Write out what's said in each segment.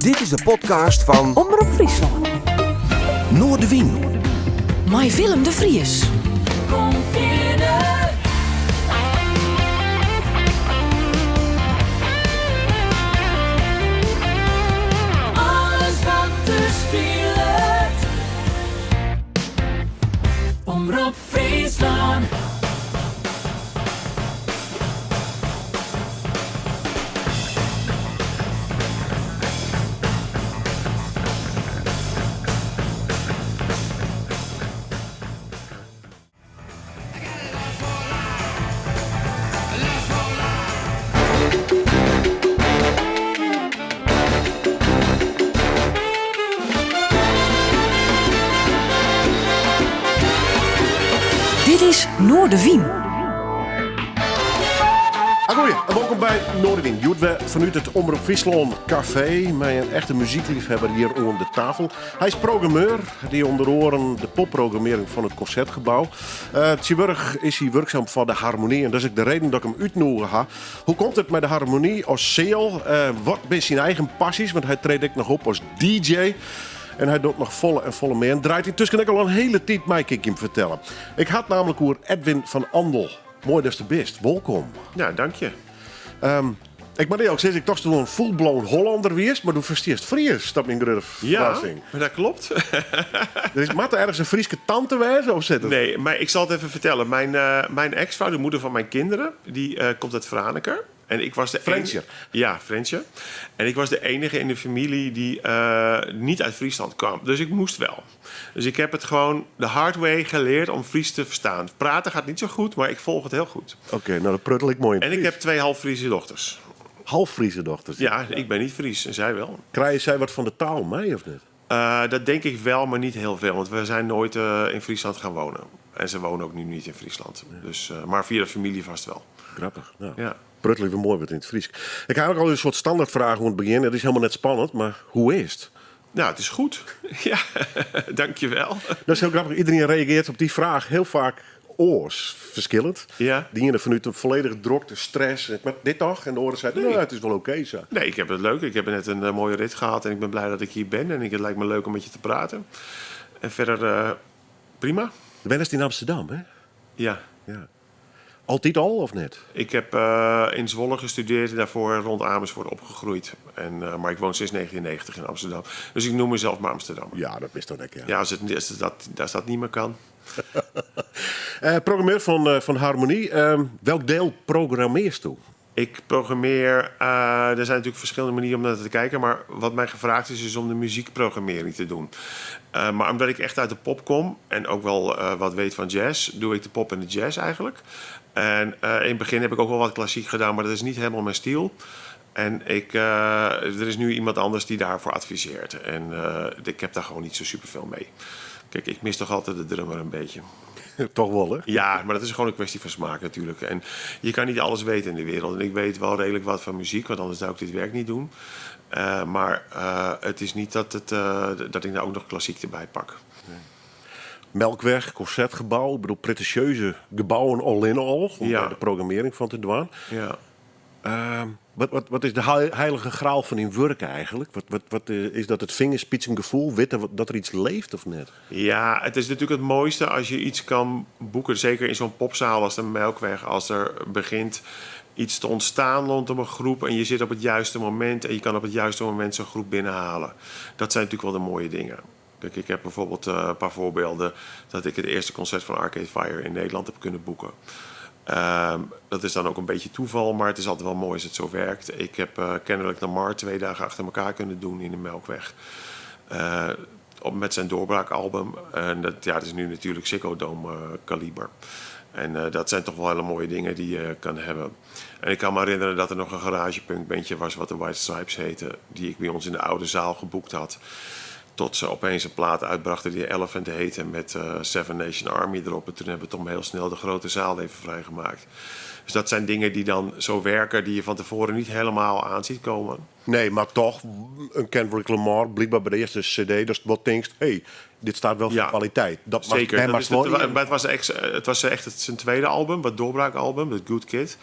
Dit is de podcast van Omroep Friesland. Noordewien. Met Willem de Vries. Kom verder. Alles wat er speelt. Omroep Friesland. Dit is Noordewien. Goeie, en welkom bij Noordewien. We vanuit het Omroep Friesland Café met een echte muziekliefhebber hier om de tafel. Hij is programmeur, die onder oren de popprogrammering van het Concertgebouw. Tjeburg is hij werkzaam voor de harmonie en dat is ook de reden dat ik hem uitnodigen ga. Hoe komt het met de harmonie als zeel? Wat zijn zijn eigen passies? Want hij treedt ook nog op als DJ. En hij doet nog volle mee. En draait intussen ook al een hele tijd mij, kan ik hem vertellen. Ik had namelijk over Edwin van Andel. Mooi dat is de best. Welkom. Ja, dank je. Ik moet ook zeggen, ik toch een full-blown Hollander wees, maar du versteert Fries, dat mijn grote verrassing. Maar dat klopt. Er is Matte ergens een Frieske tante wijzen of zit het? Nee, maar ik zal het even vertellen. Mijn ex-vrouw, de moeder van mijn kinderen, die komt uit Franeker. En ik was de Frensje. Ja, Frensje. En ik was de enige in de familie die niet uit Friesland kwam. Dus ik moest wel. Dus ik heb het gewoon de hard way geleerd om Fries te verstaan. Praten gaat niet zo goed, maar ik volg het heel goed. Oké, nou dat pruttel ik mooi in En ik Fries. heb 2 half Friese dochters. Half Friese dochters. Ja, ik ben niet Fries en zij wel. Krijgen zij wat van de taal mee of niet? Dat denk ik wel, maar niet heel veel. Want we zijn nooit in Friesland gaan wonen. En ze wonen ook nu niet in Friesland. Dus, maar via de familie vast wel. Grappig. Nou. Ja. Pruttel even mooi wat in het Fries. Ik heb ook al een soort standaardvraag om het begin. Het is helemaal net spannend, maar hoe is het? Nou, het is goed. Ja, dankjewel. Dat is heel grappig. Iedereen reageert op die vraag heel vaak oors verschillend. Ja. Die ene vanuit een volledige drukte, stress. Met dit dag. En de oren zeiden, nou, het is wel oké zo. Nee, ik heb het leuk. Ik heb net een mooie rit gehad en ik ben blij dat ik hier ben. En het lijkt me leuk om met je te praten. En verder, prima. Je bent in Amsterdam, hè? Ja. Ja. Altijd al of net? Ik heb in Zwolle gestudeerd en daarvoor rond Amersfoort opgegroeid. Maar ik woon sinds 1990 in Amsterdam. Dus ik noem mezelf maar Amsterdam. Ja, dat is toch lekker. Ja. Ja, als dat niet meer kan. Programmeur van Harmonie. Welk deel programmeerst toe? Ik programmeer, er zijn natuurlijk verschillende manieren om naar te kijken, maar wat mij gevraagd is om de muziekprogrammering te doen. Maar omdat ik echt uit de pop kom en ook wel wat weet van jazz, doe ik de pop en de jazz eigenlijk. En in het begin heb ik ook wel wat klassiek gedaan, maar dat is niet helemaal mijn stijl. En er is nu iemand anders die daarvoor adviseert. En ik heb daar gewoon niet zo superveel mee. Kijk, ik mis toch altijd de drummer een beetje. Toch wel, hè? Ja, maar dat is gewoon een kwestie van smaak natuurlijk. En je kan niet alles weten in de wereld. En ik weet wel redelijk wat van muziek, want anders zou ik dit werk niet doen. Maar het is niet dat ik daar ook nog klassiek erbij pak. Melkweg, Concertgebouw. Ik bedoel, pretentieuze gebouwen all in all. Om Ja. de programmering van te doen. Ja. Wat is de heilige graal van in werken eigenlijk? Wat is dat het vingerspitsengevoel? Weten dat er iets leeft of net? Ja, het is natuurlijk het mooiste als je iets kan boeken. Zeker in zo'n popzaal als de Melkweg. Als er begint iets te ontstaan rondom een groep en je zit op het juiste moment en je kan op het juiste moment zo'n groep binnenhalen. Dat zijn natuurlijk wel de mooie dingen. Kijk, ik heb bijvoorbeeld een paar voorbeelden dat ik het eerste concert van Arcade Fire in Nederland heb kunnen boeken. Dat is dan ook een beetje toeval, maar het is altijd wel mooi als het zo werkt. Ik heb kennelijk Lamar 2 dagen achter elkaar kunnen doen in de Melkweg. Met zijn doorbraakalbum. En dat is nu natuurlijk Ziggo Dome kaliber. En dat zijn toch wel hele mooie dingen die je kan hebben. En ik kan me herinneren dat er nog een garagepunkbandje was wat de White Stripes heette. Die ik bij ons in de oude zaal geboekt had. Tot ze opeens een plaat uitbrachten die Elephant heette met Seven Nation Army erop. En toen hebben we toch heel snel de grote zaal even vrijgemaakt. Dus dat zijn dingen die dan zo werken, die je van tevoren niet helemaal aan ziet komen. Nee, maar toch, een Kendrick Lamar, blijkbaar bij de eerste CD, dus wat denkt, dit staat wel voor Ja, kwaliteit. Dat mag- Zeker. hij Dat mag is wel- maar het was echt zijn tweede album, het doorbraakalbum, het Good Kid.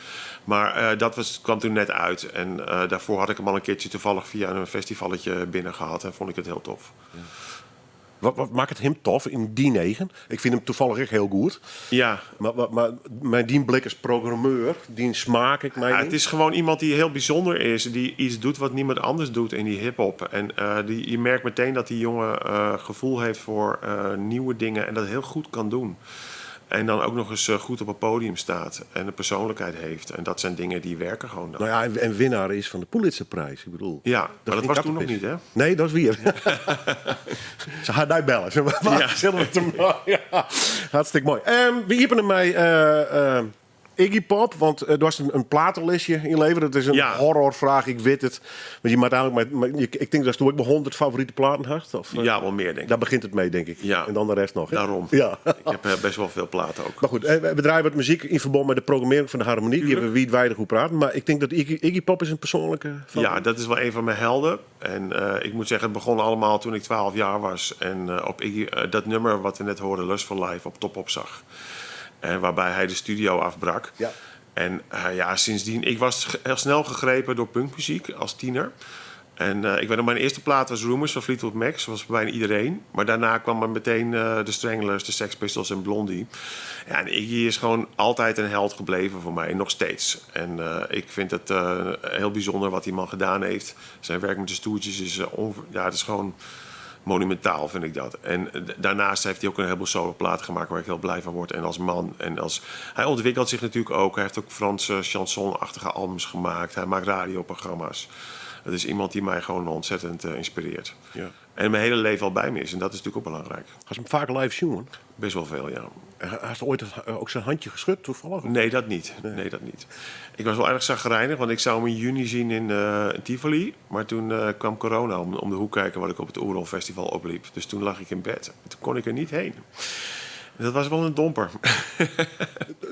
Maar kwam toen net uit. En daarvoor had ik hem al een keertje toevallig via een festivalletje binnen gehad. En vond ik het heel tof. Wat maakt het hem tof in die 9? Ik vind hem toevallig echt heel goed. Ja, Maar mijn die blik als programmeur, die smaak ik mij ja, niet. het is gewoon iemand die heel bijzonder is. Die iets doet wat niemand anders doet in die hiphop. En je merkt meteen dat die jongen gevoel heeft voor nieuwe dingen. En dat heel goed kan doen. En dan ook nog eens goed op een podium staat. En een persoonlijkheid heeft. En dat zijn dingen die werken gewoon dan. Nou ja, en winnaar is van de Pulitzerprijs. Ik bedoel. Ja, maar dat geen was toen nog kattenpis. niet, hè? Nee, dat is weer. Ze gaat daar bellen. Zullen we het hem... Ja, hartstikke mooi. Wie hebben er mij Iggy Pop? Want er was een platenlistje in je leven. Dat is een horrorvraag, ik weet het. Maar je maakt eigenlijk... Ik denk dat je ook bij 100 favoriete platen had. Of, Ja, wel meer, denk ik. daar begint het mee, denk ik. Ja. En dan de rest nog. Hè? Daarom. Ja. Ik heb best wel veel platen ook. Maar goed, we draaien wat muziek in verband met de programmering van de harmonie. Die hebben we wijdwijdig goed praten. Maar ik denk dat Iggy Pop is een persoonlijke... Ja, dat is wel een van mijn helden. En ik moet zeggen, het begon allemaal toen ik 12 jaar was. En op Iggy, dat nummer wat we net hoorden, Lustful Life, op Top Op zag. En waarbij hij de studio afbrak. Ja. En sindsdien... Ik was heel snel gegrepen door punkmuziek als tiener. En ik weet nog, mijn eerste plaat was Rumors van Fleetwood Mac. Dat was bij bijna iedereen. Maar daarna kwam er meteen de Stranglers, de Sex Pistols en Blondie. Ja, en Iggy is gewoon altijd een held gebleven voor mij. Nog steeds. En ik vind het heel bijzonder wat die man gedaan heeft. Zijn werk met de Stooges is... het is gewoon monumentaal, vind ik dat. En daarnaast heeft hij ook een heleboel soloplaten gemaakt... waar ik heel blij van word. En als man. En hij ontwikkelt zich natuurlijk ook. Hij heeft ook Franse chanson-achtige albums gemaakt. Hij maakt radioprogramma's. Het is iemand die mij gewoon ontzettend inspireert. Ja. En mijn hele leven al bij me is. En dat is natuurlijk ook belangrijk. Als hem vaak live zien. Best wel veel, ja. Had je ooit ook zijn handje geschud toevallig? Nee, dat niet. Nee, dat niet. Ik was wel erg chagrijnig, want ik zou hem in juni zien in Tivoli. Maar toen kwam corona om de hoek kijken... wat ik op het Oerol Festival opliep. Dus toen lag ik in bed. Toen kon ik er niet heen. Dat was wel een domper.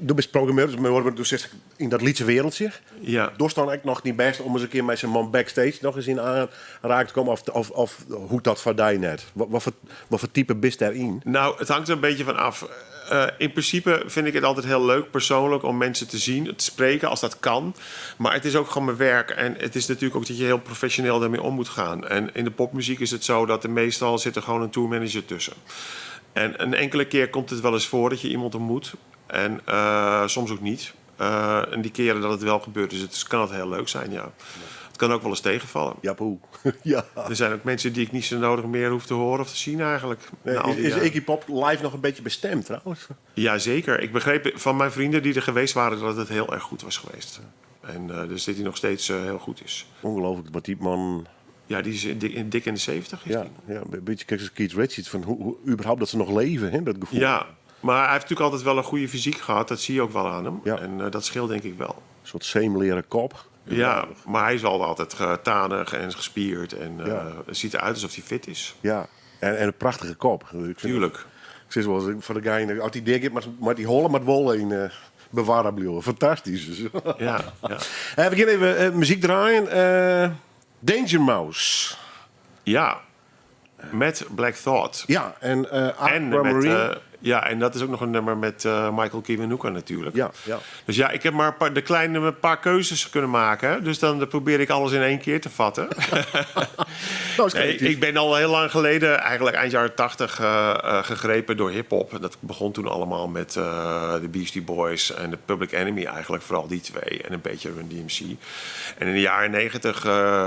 Du bent programmeur, dus we worden dus in dat liedse wereldje. Ja. Door dan eigenlijk nog niet best om eens een keer met zijn man backstage nog eens in aanraking te komen. Of hoe dat van die net? Wat voor type bist daarin? Nou, het hangt er een beetje van af. In principe vind ik het altijd heel leuk persoonlijk om mensen te zien, te spreken als dat kan. Maar het is ook gewoon mijn werk. En het is natuurlijk ook dat je heel professioneel daarmee om moet gaan. En in de popmuziek is het zo dat er meestal zit er gewoon een tourmanager tussen. En een enkele keer komt het wel eens voor dat je iemand ontmoet. En soms ook niet. En die keren dat het wel gebeurt. Dus het kan heel leuk zijn, ja. Het kan ook wel eens tegenvallen. Ja, poe. Ja. Er zijn ook mensen die ik niet zo nodig meer hoef te horen of te zien eigenlijk. Is Iggy Pop live nog een beetje bestemd trouwens? Ja, zeker. Ik begreep van mijn vrienden die er geweest waren dat het heel erg goed was geweest. En dus dat hij nog steeds heel goed is. Ongelooflijk wat die man... Ja, die is dik in de 70 is Ja, die. ja, een beetje kijk als Keith Richards. Van hoe überhaupt dat ze nog leven, hè, dat gevoel. Ja, maar hij heeft natuurlijk altijd wel een goede fysiek gehad. Dat zie je ook wel aan hem. Ja. En dat scheelt denk ik wel. Een soort zeemleren kop. Ja, maar hij is wel altijd tanig en gespierd. En het ziet eruit alsof hij fit is. Ja, en een prachtige kop. Ik vind- Tuurlijk. Ik zeg zoals voor de guy, als die dik is, maar die hollen met wol in bewaren blijven. Fantastisch. Dus. Ja, ja. We gaan even muziek draaien. Danger Mouse. Ja, met Black Thought. Ja, en En Aquamarine. en dat is ook nog een nummer met Michael Kiwanuka natuurlijk. Ja, ja. Dus ja, ik heb maar een paar keuzes kunnen maken. Hè? Dus dan probeer ik alles in één keer te vatten. Nou, is Nee, creatief. ik ben al heel lang geleden, eigenlijk eind jaren 80, gegrepen door hiphop. Dat begon toen allemaal met de Beastie Boys en de Public Enemy eigenlijk. Vooral die twee en een beetje Run DMC. En in de jaren 90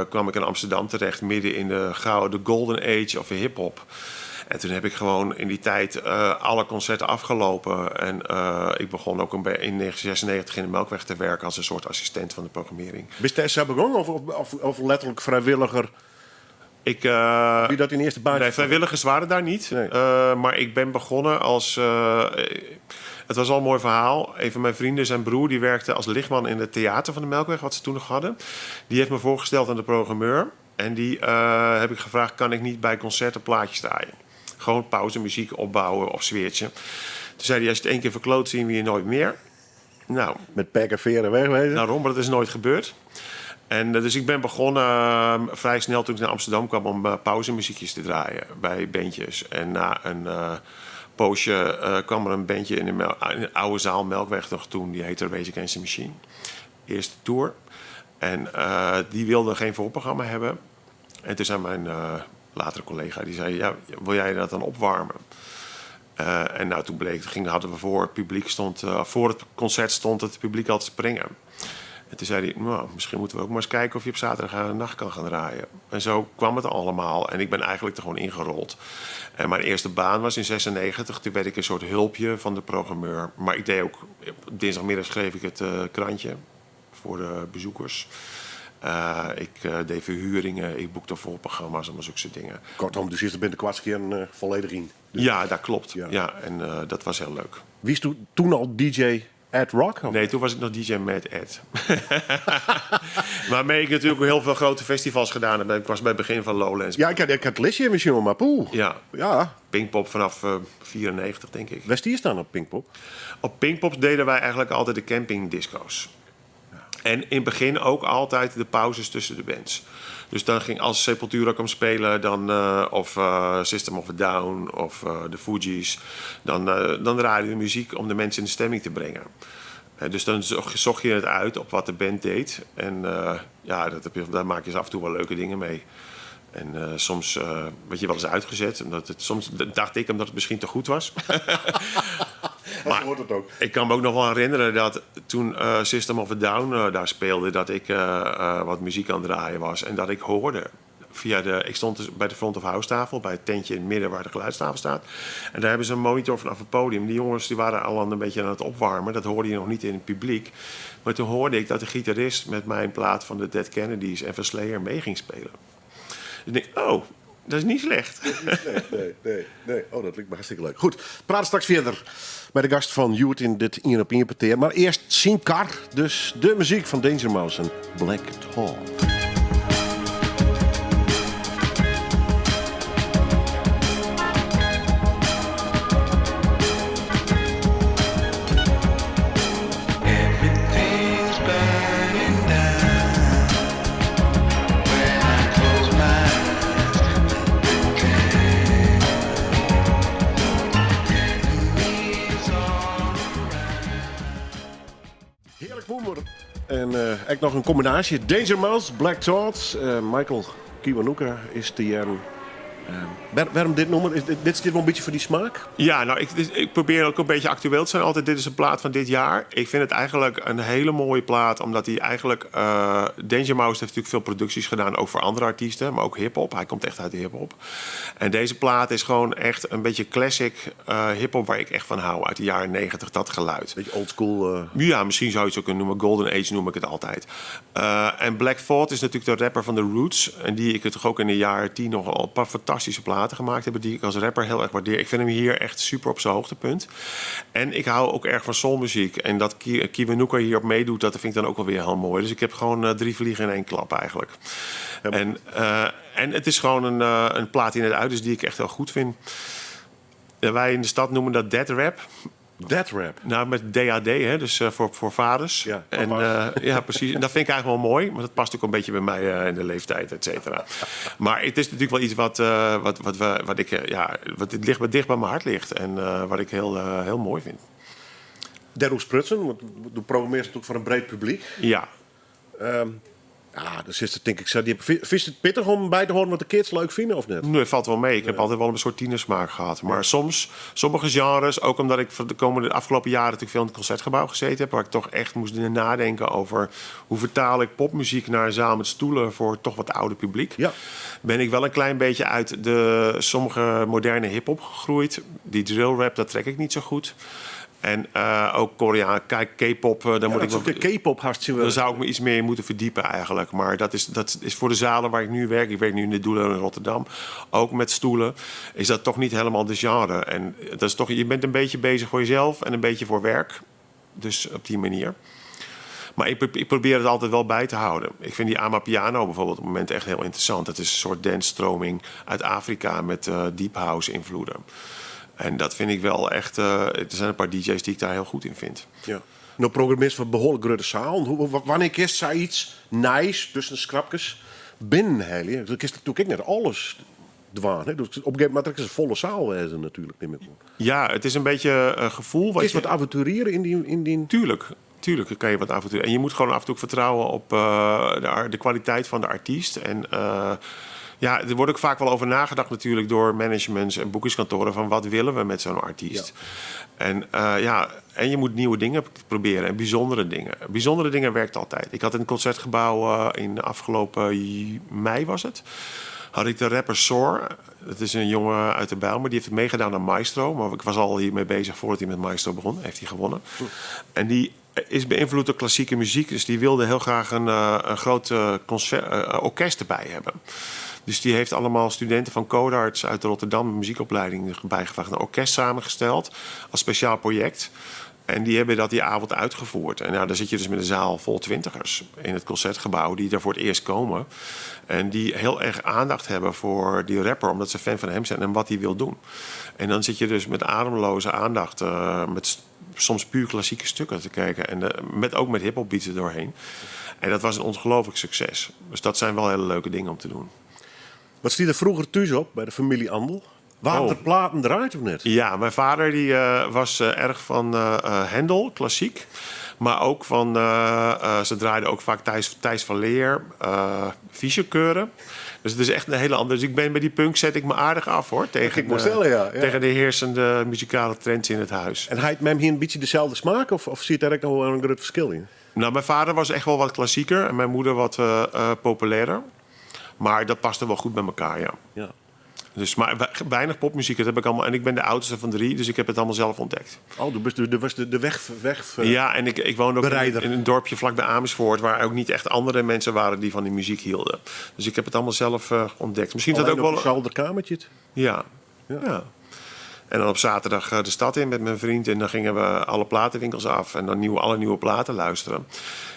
kwam ik in Amsterdam terecht. Midden in de golden age of hiphop. En toen heb ik gewoon in die tijd alle concerten afgelopen. En ik begon ook in 1996 in de Melkweg te werken als een soort assistent van de programmering. Bist je daar begonnen of letterlijk vrijwilliger? Wie dat in eerste baan? Nee, vrijwilligers waren daar niet. Nee. Maar ik ben begonnen als... het was al een mooi verhaal. Een van mijn vrienden, zijn broer, die werkte als lichtman in het theater van de Melkweg, wat ze toen nog hadden. Die heeft me voorgesteld aan de programmeur. En die heb ik gevraagd, kan ik niet bij concerten plaatjes draaien? Gewoon pauze, muziek opbouwen of sfeertje. Toen zei hij, als je het één keer verkloot, zien we je nooit meer. Nou, Met pek en veren wegwezen? daarom, maar dat is nooit gebeurd. En dus ik ben begonnen vrij snel toen ik naar Amsterdam kwam om pauzemuziekjes te draaien bij bandjes. En na een poosje kwam er een bandje in de oude zaal Melkweg nog toen. Die heette Rage Against the Machine. Eerste tour. En die wilde geen voorprogramma hebben. En toen zei mijn latere collega, die zei, ja, wil jij dat dan opwarmen? En nou, toen hadden we voor het publiek voor het concert stond het publiek al te springen. En toen zei hij, nou, misschien moeten we ook maar eens kijken of je op zaterdag nacht kan gaan draaien. En zo kwam het allemaal. En ik ben eigenlijk er gewoon ingerold. En mijn eerste baan was in 96. Toen werd ik een soort hulpje van de programmeur. Maar ik deed ook, op dinsdagmiddag schreef ik het krantje voor de bezoekers. Ik deed verhuringen, ik boekte voorprogramma's, allemaal zulke soort dingen. Kortom, dus je bent de kwartkeer volledig in. Ja, dat klopt. Ja. Ja, en dat was heel leuk. Wie is toen al DJ Ed Rock? Of? Nee, toen was ik nog DJ Mad Ed. Waarmee ik natuurlijk heel veel grote festivals gedaan heb. Ik was bij het begin van Lowlands. Ja, ik had het listje misschien, maar poeh. Ja, Ja. Pinkpop vanaf 94, denk ik. Waar stier staan op Pinkpop? Op Pinkpop deden wij eigenlijk altijd de campingdisco's. En in het begin ook altijd de pauzes tussen de bands. Dus dan ging als Sepultura kwam spelen, dan, of System of a Down of de Fugees. Dan draaide we muziek om de mensen in de stemming te brengen. Dus dan zocht je het uit op wat de band deed. En ja, daar maak je af en toe wel leuke dingen mee. En soms werd je wel eens uitgezet. Soms dacht ik omdat het misschien te goed was. Maar hoort het ook. ik kan me ook nog wel herinneren dat toen System of a Down daar speelde, dat ik wat muziek aan het draaien was. En dat ik hoorde ik stond dus bij de front of house tafel, bij het tentje in het midden waar de geluidstafel staat. En daar hebben ze een monitor vanaf het podium. Die jongens die waren al een beetje aan het opwarmen. Dat hoorde je nog niet in het publiek. Maar toen hoorde ik dat de gitarist met mijn plaat van de Dead Kennedys en van Slayer mee ging spelen. Dus ik denk, oh, dat is niet slecht. Nee. Oh, dat lijkt me hartstikke leuk. Goed, we praten straks verder bij de gast van Joet in dit 1 op 1 peteer. Maar eerst Sinkar, dus de muziek van Danger Mouse en Black Talk. Everything's burning down when I close my Heerlijk boemer. En eigenlijk nog een combinatie. Danger Mouse, Black Thoughts. Michael Kiwanuka is die... waarom dit noemen? Dit is wel een beetje voor die smaak? Ja, nou, ik probeer ook een beetje actueel te zijn. Altijd, dit is een plaat van dit jaar. Ik vind het eigenlijk een hele mooie plaat, omdat hij eigenlijk... Danger Mouse heeft natuurlijk veel producties gedaan, ook voor andere artiesten, maar ook hiphop. Hij komt echt uit de hiphop. En deze plaat is gewoon echt een beetje classic hiphop waar ik echt van hou. Uit de jaren 90, dat geluid. Beetje oldschool. Ja, misschien zou je het zo kunnen noemen. Golden Age noem ik het altijd. En Black Thought is natuurlijk de rapper van The Roots. En die ik het toch ook in de jaren 10 nog al een paar fantastische platen gemaakt hebben, die ik als rapper heel erg waardeer. Ik vind hem hier echt super op zijn hoogtepunt. En ik hou ook erg van soulmuziek. En dat Kiwanuka hierop meedoet, dat vind ik dan ook wel weer heel mooi. Dus ik heb gewoon 3 vliegen in 1 klap eigenlijk. En het is gewoon een plaat die net uit is die ik echt heel goed vind. Wij in de stad noemen dat dead rap. Dead rap. Nou, met DAD, hè, dus voor vaders. Ja, en, ja, precies. En dat vind ik eigenlijk wel mooi, maar dat past ook een beetje bij mij in de leeftijd, et cetera. Maar het is natuurlijk wel iets wat dicht bij mijn hart ligt en wat ik heel mooi vind. Derroek Sprutsen, want de programmeert natuurlijk voor een breed publiek. Ja. Ja, dus is het denk ik zo. Vind je het pittig om bij te horen wat de kids leuk vinden of net? Nee, valt wel mee. Ik heb altijd wel een soort tienersmaak gehad. Maar soms, sommige genres, ook omdat ik de afgelopen jaren natuurlijk veel in het Concertgebouw gezeten heb, waar ik toch echt moest nadenken over hoe vertaal ik popmuziek naar een zaal met stoelen voor toch wat ouder publiek. Ja. Ben ik wel een klein beetje uit de sommige moderne hiphop gegroeid. Die drill rap, dat trek ik niet zo goed. En ook Koreaan, K-pop, daar moet ik wel. K-pop hartstikke wel. Daar zou ik me iets meer in moeten verdiepen eigenlijk. Maar dat is voor de zalen waar ik nu werk. Ik werk nu in de Doelen in Rotterdam. Ook met stoelen. Is dat toch niet helemaal de genre. En dat is toch, je bent een beetje bezig voor jezelf en een beetje voor werk. Dus op die manier. Maar ik probeer het altijd wel bij te houden. Ik vind die Amapiano bijvoorbeeld op het moment echt heel interessant. Het is een soort dance-stroming uit Afrika met deep house invloeden. En dat vind ik wel echt... er zijn een paar DJ's die ik daar heel goed in vind. Ja. Nou, programmeert van behoorlijk grote zaal. Wanneer kist zij iets nice tussen de schrapjes binnen? Dan kist natuurlijk niet alles dwaan. Hè? Dus op een gegeven moment is het een volle zaal wezen natuurlijk. Niet meer. Ja, het is een beetje een gevoel. Is wat avonturieren in die... Tuurlijk kan je wat avonturen. En je moet gewoon af en toe vertrouwen op de kwaliteit van de artiest. En ja, er wordt ook vaak wel over nagedacht natuurlijk door managements en boekingskantoren van wat willen we met zo'n artiest. Ja. En je moet nieuwe dingen proberen en bijzondere dingen. Bijzondere dingen werkt altijd. Ik had in het Concertgebouw in afgelopen mei was het. Had ik de rapper Soar. Dat is een jongen uit de Bijl, maar die heeft meegedaan aan Maestro. Maar ik was al hiermee bezig voordat hij met Maestro begon. Heeft hij gewonnen. En die is beïnvloed door klassieke muziek. Dus die wilde heel graag een groot orkest erbij hebben. Dus die heeft allemaal studenten van Codarts uit de Rotterdam muziekopleiding bijgevraagd. Een orkest samengesteld als speciaal project. En die hebben dat die avond uitgevoerd. En nou, dan zit je dus met een zaal vol twintigers in het Concertgebouw die daar voor het eerst komen. En die heel erg aandacht hebben voor die rapper, omdat ze fan van hem zijn en wat hij wil doen. En dan zit je dus met ademloze aandacht, met soms puur klassieke stukken te kijken. En ook met hiphop beats er doorheen. En dat was een ongelooflijk succes. Dus dat zijn wel hele leuke dingen om te doen. Wat stond er vroeger thuis op bij de familie Andel? Waren er platen eruit of net? Ja, mijn vader die, was erg van Händel, klassiek. Maar ook van, ze draaiden ook vaak Thijs van Leer, Fischerkeuren. Dus het is echt een hele andere. Dus ik ben bij die punk zet ik me aardig af hoor. Tegen de heersende muzikale trends in het huis. En hij met hem hier een beetje dezelfde smaak? Of ziet daar ook nog wel een groot verschil in? Nou, mijn vader was echt wel wat klassieker en mijn moeder wat populairder. Maar dat paste wel goed bij elkaar, ja. Dus, maar weinig popmuziek, dat heb ik allemaal. En ik ben de oudste van 3, dus ik heb het allemaal zelf ontdekt. Oh, du was de weg ja, en ik woonde ook bereider. in een dorpje vlakbij Amersfoort, waar ook niet echt andere mensen waren die van die muziek hielden. Dus ik heb het allemaal zelf ontdekt. Misschien dat ook wel. Een zolderkamertje. Ja. En dan op zaterdag de stad in met mijn vriend. En dan gingen we alle platenwinkels af. En dan alle nieuwe platen luisteren.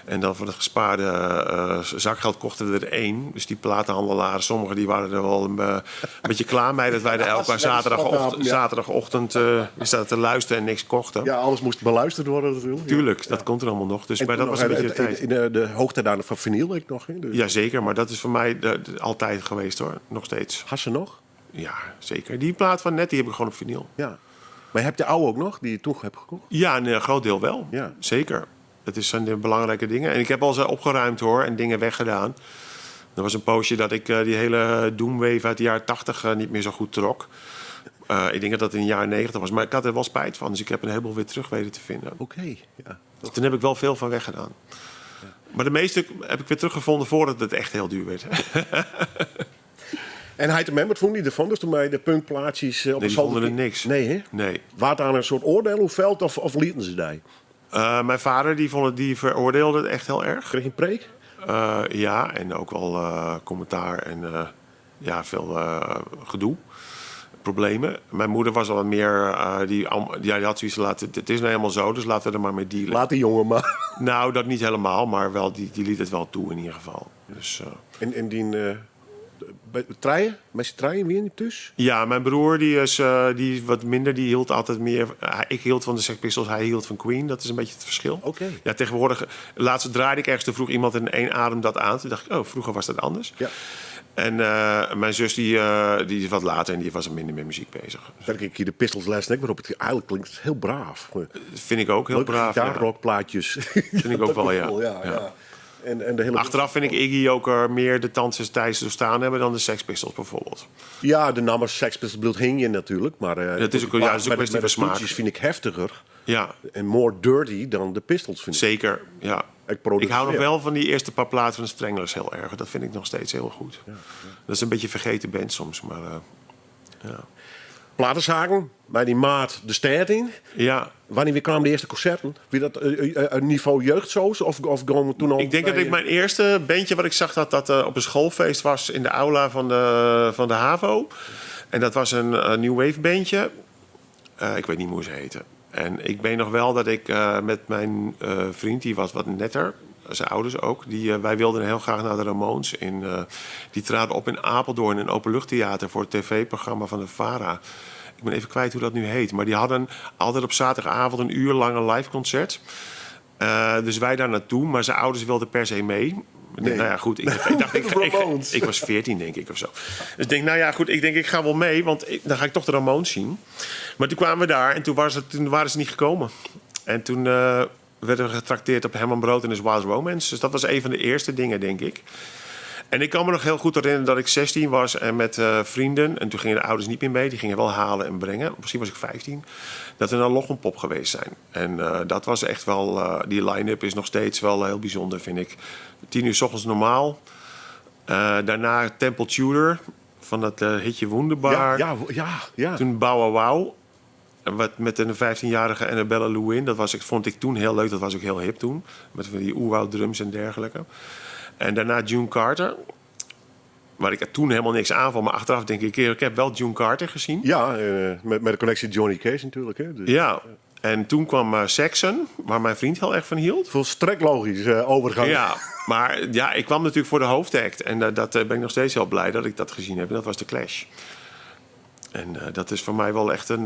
En dan voor het gespaarde zakgeld kochten we er 1. Dus die platenhandelaren, sommigen die waren er wel een beetje klaar mee. Dat wij er elke zaterdagochtend zaten te luisteren en niks kochten. Ja, alles moest beluisterd worden natuurlijk. Tuurlijk, dat komt er allemaal nog. Dus, maar dat was een beetje de tijd. In de hoogtijdagen van vinyl ik nog. Hè? Dus. Jazeker, maar dat is voor mij altijd geweest hoor. Nog steeds. Had ze nog? Ja, zeker. Die plaat van net, die heb ik gewoon op vinyl. Ja. Maar heb je de oude ook nog, die je toen hebt gekocht? Ja, een groot deel wel. Ja. Zeker. Dat zijn de belangrijke dingen. En ik heb al ze opgeruimd hoor en dingen weggedaan. Er was een poosje dat ik die hele Doomwave uit de jaren 80 niet meer zo goed trok. Ik denk dat dat in de jaren 90 was. Maar ik had er wel spijt van. Dus ik heb een heleboel weer terug weten te vinden. Oké. Ja. Toen heb ik wel veel van weggedaan. Ja. Maar de meeste heb ik weer teruggevonden voordat het echt heel duur werd. En hij te met wat vond hij ervan? Dus toen mij de punkplaatjes op die vonden er niks. Nee, hè? Nee. Waard aan een soort oordeel hoe veld of lieten ze die? Mijn vader die veroordeelde het echt heel erg. Kreeg je een preek? Ja, en ook wel commentaar en veel gedoe. Problemen. Mijn moeder was al wat meer, die had zoiets laten. Het is nou helemaal zo, dus laten we er maar mee dealen. Laat die jongen maar. Nou, dat niet helemaal, maar wel, die liet het wel toe in ieder geval. Dus, En die treien? Met z'n treien weer niet tussen? Ja, mijn broer die is wat minder, die hield altijd meer. Ik hield van de Sex Pistols, hij hield van Queen. Dat is een beetje het verschil. Oké. Ja, tegenwoordig. Laatst draaide ik ergens, toen vroeg iemand in één adem dat aan. Toen dacht ik, vroeger was dat anders. Ja. En mijn zus die is wat later en die was er minder met muziek bezig. Dan kijk ik hier de Pistols last night, waarop het eigenlijk klinkt heel braaf. Dat vind ik ook heel leuke braaf. gitaarrockplaatjes. Vind ik ook wel, ja. Ja. En de hele... Achteraf vind ik Iggy ook meer de tand tijds doorstaan hebben dan de Sex Pistols bijvoorbeeld. Ja, de naam Sex Pistols bloed hing je natuurlijk. Maar dat is ook een kwestie van smaak. De vind ik heftiger ja. En more dirty dan de Pistols vind ik. Zeker, ja. Ik hou nog wel van die eerste paar platen van de Stranglers heel erg. Dat vind ik nog steeds heel goed. Ja. Dat is een beetje vergeten band soms, maar ja. Platenzaken, bij die maat de stad in. Ja. Wanneer weer kwamen de eerste concerten? Wie dat een niveau jeugdsoos of gaan we toen al? Ik denk dat ik mijn eerste bandje wat ik zag dat op een schoolfeest was in de aula van de HAVO. En dat was een new wave bandje. Ik weet niet hoe ze heten. En ik weet nog wel dat ik met mijn vriend, die was wat netter, zijn ouders ook, wij wilden heel graag naar de Ramones. Die traden op in Apeldoorn, een openluchttheater voor het tv-programma van de VARA. Ik ben even kwijt hoe dat nu heet. Maar die hadden altijd op zaterdagavond een uur lang een live concert. Dus wij daar naartoe, maar zijn ouders wilden per se mee. Nee. Nou ja, goed. Ik dacht, ik was 14, denk ik, of zo. Dus ik denk, nou ja, goed. Ik ga wel mee, want dan ga ik toch de Ramones zien. Maar toen kwamen we daar en toen waren ze niet gekomen. En toen werden we getrakteerd op Herman Brood en his Wild Romance. Dus dat was een van de eerste dingen, denk ik. En ik kan me nog heel goed herinneren dat ik 16 was en met vrienden. En toen gingen de ouders niet meer mee. Die gingen wel halen en brengen. Misschien was ik 15. Dat we naar Lochenpop geweest zijn. En dat was echt wel... die line-up is nog steeds wel heel bijzonder, vind ik. 10 uur 's ochtends normaal. Daarna Temple Tudor. Van dat hitje Wonderbaar. Ja. Toen Bow Wow Wow. Wat met een 15-jarige Annabella Lewin. Vond ik toen heel leuk. Dat was ook heel hip toen. Met die oerwoud drums en dergelijke. En daarna June Carter. Waar ik er toen helemaal niks aan vond. Maar achteraf denk ik heb wel June Carter gezien. Ja, met de connectie Johnny Cage natuurlijk. Hè? Dus, Ja. En toen kwam Saxon. Waar mijn vriend heel erg van hield. volstrekt logisch overgang. Ja, maar ja, ik kwam natuurlijk voor de hoofdact. En dat ben ik nog steeds heel blij dat ik dat gezien heb. En dat was The Clash. En dat is voor mij wel echt een...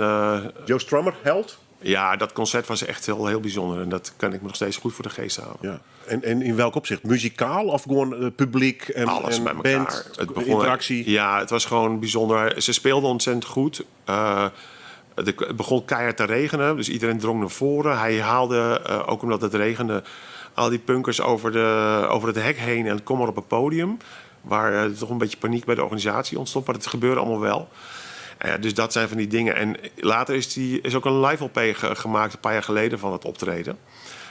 Joe Strummer, held. Ja, dat concert was echt heel bijzonder. En dat kan ik me nog steeds goed voor de geest houden. Ja. En in welk opzicht? Muzikaal of gewoon publiek en, Alles en bij elkaar. band, Het begon, interactie? Ja, het was gewoon bijzonder. Ze speelden ontzettend goed. Het begon keihard te regenen, dus iedereen drong naar voren. Hij haalde, ook omdat het regende, al die punkers over het hek heen en kom maar op het podium. Waar toch een beetje paniek bij de organisatie ontstond, maar het gebeurde allemaal wel. Dus dat zijn van die dingen. En later is ook een live LP gemaakt, een paar jaar geleden, van het optreden.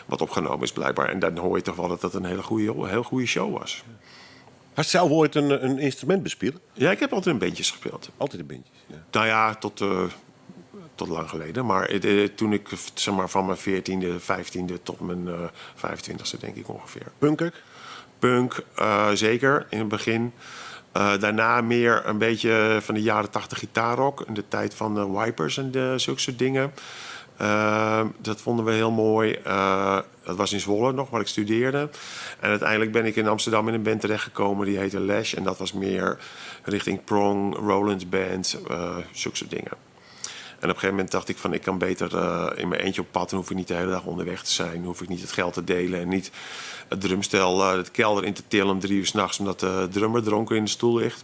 Wat opgenomen is blijkbaar. En dan hoor je toch wel dat dat een heel goede show was. Had je zelf ooit een instrument bespelen? Ja, ik heb altijd in bandjes gespeeld. Altijd een bandje. Ja. Nou ja, tot lang geleden. Maar toen ik zeg maar, van mijn 14e, 15e tot mijn 25e, denk ik ongeveer. Punk, zeker, in het begin. Daarna meer een beetje van de jaren 80 gitaarrock. In de tijd van de Wipers en zulke soort dingen. Dat vonden we heel mooi. Dat was in Zwolle nog, waar ik studeerde. En uiteindelijk ben ik in Amsterdam in een band terechtgekomen. Die heette Lash. En dat was meer richting prong, Roland's band, zulke soort dingen. En op een gegeven moment dacht ik van, ik kan beter in mijn eentje op pad. Dan hoef ik niet de hele dag onderweg te zijn. Dan hoef ik niet het geld te delen. En niet het drumstel, het kelder in te tillen om 3 uur 's nachts. Omdat de drummer dronken in de stoel ligt.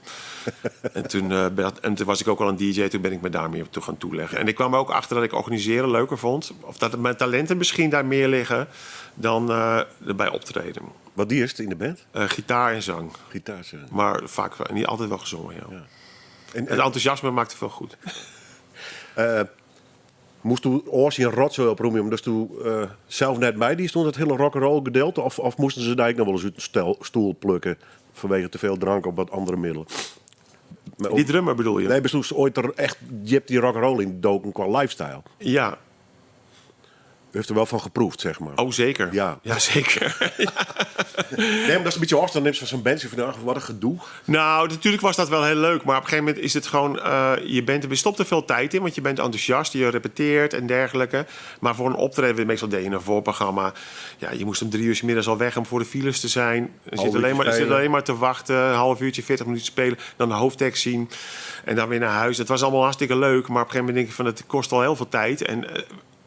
En toen was ik ook al een DJ. Toen ben ik me daar meer toe gaan toeleggen. En ik kwam er ook achter dat ik organiseren leuker vond. Of dat mijn talenten misschien daar meer liggen dan bij optreden. Wat die is het in de band? Gitaar en zang. Gitaar. Maar vaak niet altijd wel gezongen, ja. En, Het enthousiasme maakte veel goed. moest u oors in rotzooi oproemen, dus toen zelf net bij die stond het hele rock'n'roll gedeelte? Of moesten ze daar nog wel eens uit een stoel plukken vanwege te veel drank of wat andere middelen? Die drummer bedoel je? Nee, bedoel ooit er echt, je hebt die rock'n'roll in doken qua lifestyle. Ja. U heeft er wel van geproefd, zeg maar. Oh, zeker. Ja. Ja, zeker. Nee, maar dat is een beetje afstand neemt van zo'n bandje van, wat een gedoe. Nou, natuurlijk was dat wel heel leuk. Maar op een gegeven moment is het gewoon... je stopt er veel tijd in, want je bent enthousiast. Je repeteert en dergelijke. Maar voor een optreden, meestal deed je een voorprogramma. Ja, je moest om 3 uur 's middags al weg om voor de files te zijn. Je zit alleen maar te wachten. Een half uurtje, 40 minuten spelen. Dan de hoofdtekst zien. En dan weer naar huis. Het was allemaal hartstikke leuk. Maar op een gegeven moment denk ik van, het kost al heel veel tijd. En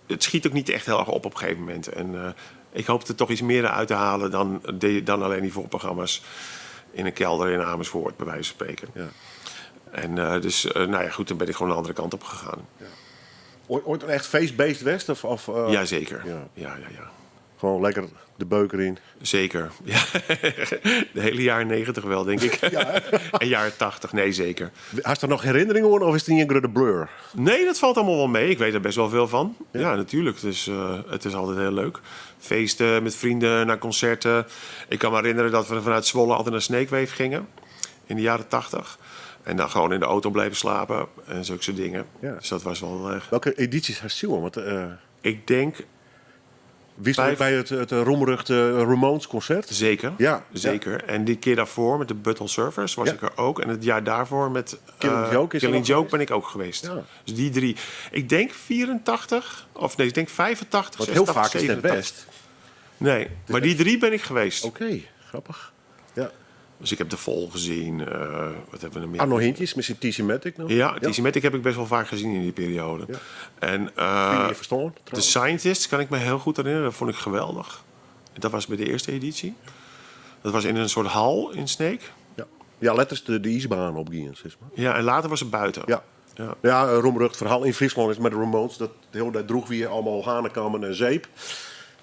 het schiet ook niet echt heel erg op een gegeven moment. En ik hoop er toch iets meer uit te halen dan alleen die voorprogramma's in een kelder in Amersfoort, bij wijze van spreken. Ja. En nou ja, goed, dan ben ik gewoon de andere kant op gegaan. Ja. Ooit een echt feest-based West? Jazeker. Ja. Ja. Gewoon lekker de beuk erin. Zeker. Ja. De hele jaren 90 wel, denk ik. En jaren 80, nee, zeker. Had je er nog herinneringen aan of is het niet een grote blur? Nee, dat valt allemaal wel mee. Ik weet er best wel veel van. Ja, natuurlijk. Dus, het is altijd heel leuk. Feesten met vrienden, naar concerten. Ik kan me herinneren dat we vanuit Zwolle altijd naar Sneekwave gingen. In de jaren 80. En dan gewoon in de auto bleven slapen. En zulke soort dingen. Ja. Dus dat was wel... Welke edities had je? Want ik denk... wie stond bij het roemruchte Ramones concert? Zeker. Ja. Zeker. En die keer daarvoor met de Butthole Surfers was ik er ook. En het jaar daarvoor met Killing Joke ben ik ook geweest. Ja. Dus die 3. Ik denk 84. Of nee, ik denk 85. Want 86, heel vaak is het 87. West. Nee, maar die 3 ben ik geweest. Oké, grappig. Ja. Dus ik heb de Vol gezien. Wat hebben we nog meer? Arno Hintjes, misschien T-Matic nog. Ja, T-Matic heb ik best wel vaak gezien in die periode. Ja. En Wie je verstaan, The trouwens. Scientist kan ik me heel goed herinneren. Dat vond ik geweldig. Dat was bij de eerste editie. Dat was in een soort hal in Sneek. Ja, letters de ijsbaan opgingen, zeg maar. Ja, en later was het buiten. Ja. Ja. Ja, een roemrucht verhaal in Friesland is met de Ramones. Dat droeg weer allemaal hanenkammen en zeep.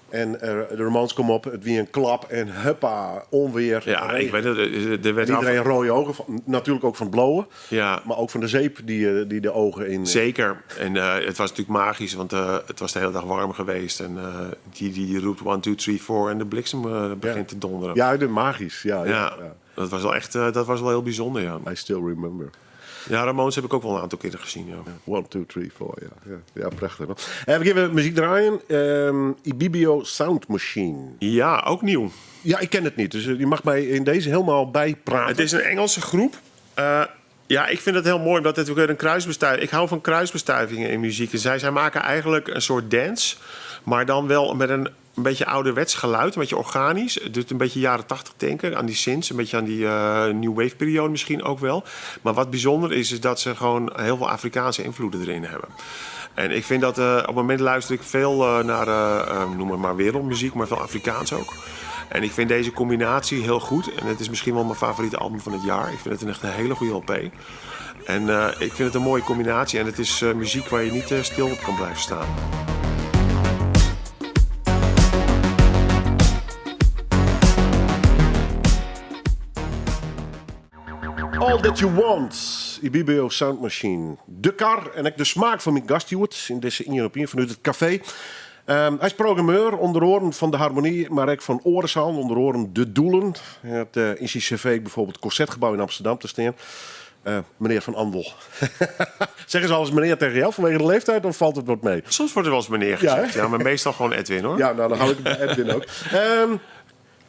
En de Ramones komen op, het weer een klap en huppa, onweer. Ja, regen. ik weet het. Er werd En iedereen rode ogen, natuurlijk ook van het blauwe. Ja, Maar ook van de zeep die de ogen in... zeker. En het was natuurlijk magisch, want het was de hele dag warm geweest. En die roept 1, 2, 3, 4 en de bliksem begint te donderen. Ja, de magisch. Ja. Ja, dat was wel echt dat was wel heel bijzonder, ja. I still remember. Ja, Ramones heb ik ook wel een aantal keren gezien, ja. 1, 2, 3, 4, ja, prachtig. We gaan muziek draaien. Ibibio Sound Machine. Ja, ook nieuw. Ja, ik ken het niet, dus je mag mij in deze helemaal bijpraten. Het is een Engelse groep. Ja, ik vind het heel mooi, omdat het weer een kruisbestuiving... Ik hou van kruisbestuivingen in muziek. En zij maken eigenlijk een soort dance, maar dan wel met een beetje ouderwets geluid, een beetje organisch. Het doet een beetje jaren 80 denken, aan die synths, een beetje aan die New Wave periode misschien ook wel. Maar wat bijzonder is dat ze gewoon heel veel Afrikaanse invloeden erin hebben. En ik vind dat op het moment luister ik veel naar, noem het maar wereldmuziek, maar veel Afrikaans ook. En ik vind deze combinatie heel goed. En het is misschien wel mijn favoriete album van het jaar. Ik vind het echt een hele goede LP. En ik vind het een mooie combinatie. En het is muziek waar je niet stil op kan blijven staan. All That You Want, Ibibio Sound Machine. De kar en ook de smaak van mijn gastjoerd in deze European vanuit het café. Hij is programmeur, onder oren van de harmonie, maar ook van Orenzaal, onder oren de doelen. Hij had in zijn cv bijvoorbeeld het Concertgebouw in Amsterdam te staan. Meneer Van Andel. Zeggen ze alles meneer tegen jou vanwege de leeftijd of valt het wat mee? Soms wordt er wel eens meneer Ja, gezegd. Ja, maar meestal gewoon Edwin, hoor. Ja, nou dan hou ik het bij Edwin ook.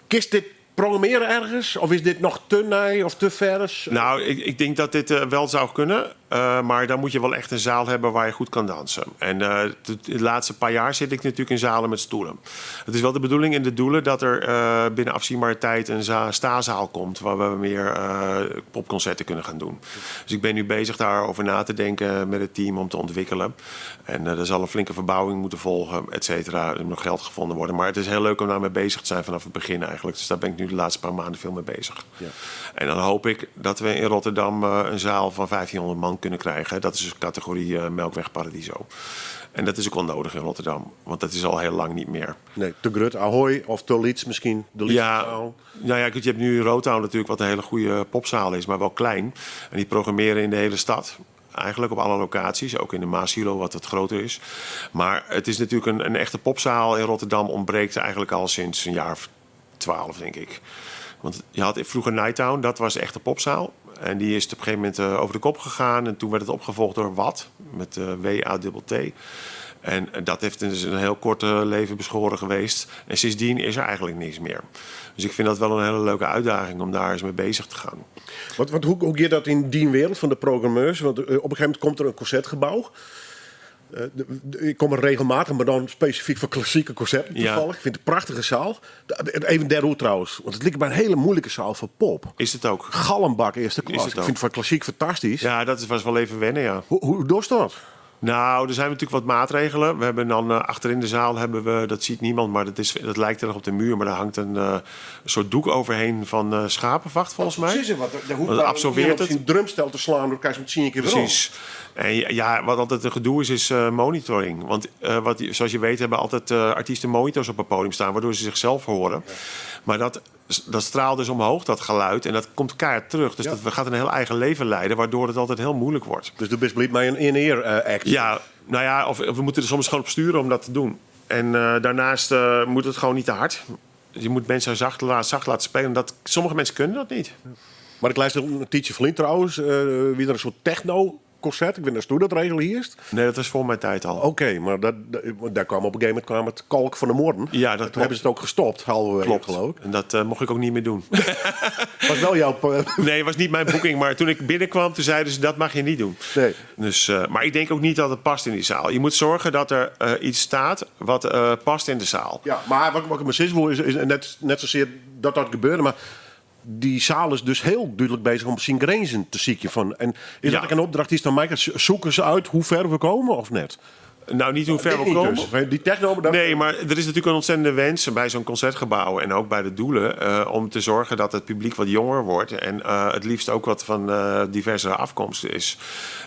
Kist dit programmeren ergens? Of is dit nog te nij of te vers? Nou, ik denk dat dit wel zou kunnen. Maar dan moet je wel echt een zaal hebben waar je goed kan dansen. En de laatste paar jaar zit ik natuurlijk in zalen met stoelen. Het is wel de bedoeling in de doelen dat er binnen afzienbare tijd een staazaal komt waar we meer popconcerten kunnen gaan doen. Dus ik ben nu bezig daarover na te denken met het team om te ontwikkelen. En er zal een flinke verbouwing moeten volgen, et cetera. Er moet nog geld gevonden worden. Maar het is heel leuk om daarmee bezig te zijn vanaf het begin eigenlijk. Dus daar ben ik nu de laatste paar maanden veel mee bezig. Ja. En dan hoop ik dat we in Rotterdam een zaal van 1500 man kunnen krijgen. Dat is de categorie Melkweg Paradiso. En dat is ook wel nodig in Rotterdam. Want dat is al heel lang niet meer. Nee, te Grut, Ahoy of te Leeds misschien. De Nou ja, je hebt nu Rotown natuurlijk wat een hele goede popzaal is. Maar wel klein. En die programmeren in de hele stad. Eigenlijk op alle locaties. Ook in de Maasilo wat groter is. Maar het is natuurlijk een echte popzaal in Rotterdam ontbreekt eigenlijk al sinds een jaar of 12, denk ik. Want je had vroeger Nighttown, dat was echt een popzaal. En die is op een gegeven moment over de kop gegaan. En toen werd het opgevolgd door Wat, met W-A-T-T. En dat heeft dus een heel kort leven beschoren geweest. En sindsdien is er eigenlijk niks meer. Dus ik vind dat wel een hele leuke uitdaging om daar eens mee bezig te gaan. Want hoe gaat dat in die wereld van de programmeurs? Want op een gegeven moment komt er een concertgebouw. Ik kom er regelmatig, maar dan specifiek voor klassieke concerten toevallig. Ja. Ik vind het een prachtige zaal. Even derhoe trouwens, want het ligt bij een hele moeilijke zaal voor pop. Is het ook? Gallenbak eerste klas. het Ik ook? vind het van klassiek fantastisch. Ja, dat was wel even wennen, ja. Hoe doe dat? Nou, er zijn natuurlijk wat maatregelen. We hebben dan achterin de zaal, dat ziet niemand, maar dat lijkt erg op de muur. Maar daar hangt een soort doek overheen van schapenvacht, volgens mij. Precies, Want het absorbeert het. een drumstel te slaan, dan kan je het zien een keer weer Precies. En ja, wat altijd een gedoe is monitoring. Want zoals je weet hebben altijd artiesten monitors op het podium staan, waardoor ze zichzelf horen. Ja. Maar dat straalt dus omhoog, dat geluid. En dat komt keihard terug. Dus dat gaat een heel eigen leven leiden, waardoor het altijd heel moeilijk wordt. Dus doe best blieft mij een in-ear act. Ja, nou ja, of we moeten er soms gewoon op sturen om dat te doen. En daarnaast moet het gewoon niet te hard. Je moet mensen zacht laten spelen. Sommige mensen kunnen dat niet. Maar ik luister een Tietje Vlien trouwens. Wie er een soort techno-concert. Ik weet niet of dat regel hier is. Nee, dat was voor mijn tijd al. Oké, maar daar kwam op een gegeven moment het kalk van de moorden. Ja, dat toen hebben ze het ook gestopt, halverwege klopt. geloof ik. En dat mocht ik ook niet meer doen. Was wel jouw... Nee, het was niet mijn boeking. Maar toen ik binnenkwam, toen zeiden ze dat mag je niet doen. Nee. Dus, maar ik denk ook niet dat het past in die zaal. Je moet zorgen dat er iets staat wat past in de zaal. Ja, maar wat ik me sinds wil is net zozeer dat gebeurde. Maar die zaal is dus heel duidelijk bezig om zijn grenzen te zieken van. En is Ja. dat ook een opdracht die is dan Mike? Zoeken ze uit hoe ver we komen of net? Nou, niet hoe ver we Niet komen. dus. Die techno... Nee, maar er is natuurlijk een ontzettende wens bij zo'n concertgebouw en ook bij de doelen om te zorgen dat het publiek wat jonger wordt en het liefst ook wat van diversere afkomst is.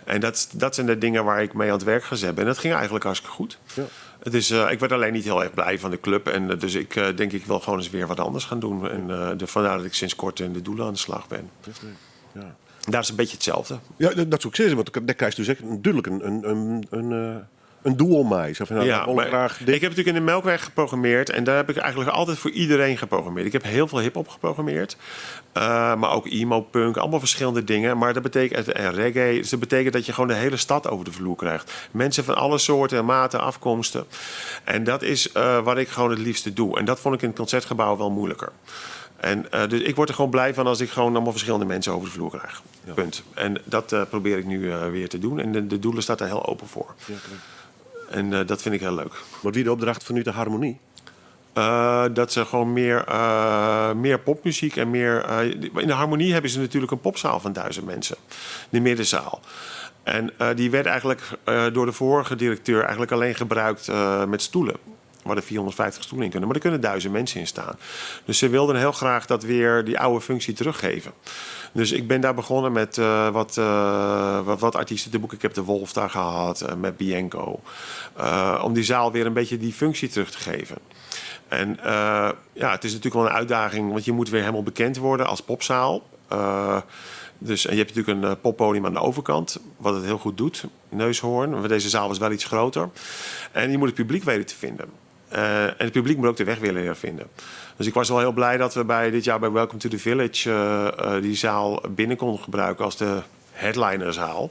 En dat zijn de dingen waar ik mee aan het werk gezet ben. En dat ging eigenlijk hartstikke goed. Ja. Het is, ik werd alleen niet heel erg blij van de club. En dus ik denk ik wil gewoon eens weer wat anders gaan doen. En vandaar dat ik sinds kort in de doelen aan de slag ben. Ja. Daar is een beetje hetzelfde. Ja, dat zou ik zeggen, want daar krijg je dus echt duidelijk een doel mee. Zo van, nou, Ja, ik wil maar graag ik dit. heb natuurlijk in de Melkweg geprogrammeerd. En daar heb ik eigenlijk altijd voor iedereen geprogrammeerd. Ik heb heel veel hip-hop geprogrammeerd. Maar ook emo, punk, allemaal verschillende dingen. Maar dat betekent, en reggae, dus dat betekent dat je gewoon de hele stad over de vloer krijgt. Mensen van alle soorten en maten, afkomsten. En dat is wat ik gewoon het liefste doe. En dat vond ik in het concertgebouw wel moeilijker. En dus ik word er gewoon blij van als ik gewoon allemaal verschillende mensen over de vloer krijg. Ja. Punt. En dat probeer ik nu weer te doen. En de doelen staat daar heel open voor. Ja, correct. En dat vind ik heel leuk. Wat wie de opdracht vanuit de harmonie? Dat ze gewoon meer popmuziek en meer... in de harmonie hebben ze natuurlijk een popzaal van 1000 mensen. De middenzaal. En die werd eigenlijk door de vorige directeur eigenlijk alleen gebruikt met stoelen. Waar er 450 stoelen in kunnen. Maar er kunnen 1000 mensen in staan. Dus ze wilden heel graag dat weer die oude functie teruggeven. Dus ik ben daar begonnen met wat artiesten te boeken. Ik heb de Wolf daar gehad, met Bianco. Om die zaal weer een beetje die functie terug te geven. En het is natuurlijk wel een uitdaging. Want je moet weer helemaal bekend worden als popzaal. Dus, en je hebt natuurlijk een poppodium aan de overkant, wat het heel goed doet. Neushoorn. Want deze zaal was wel iets groter. En je moet het publiek weten te vinden. En het publiek moet ook de weg weer leren vinden. Dus ik was wel heel blij dat we dit jaar bij Welcome to the Village die zaal binnen konden gebruiken als de headlinerzaal.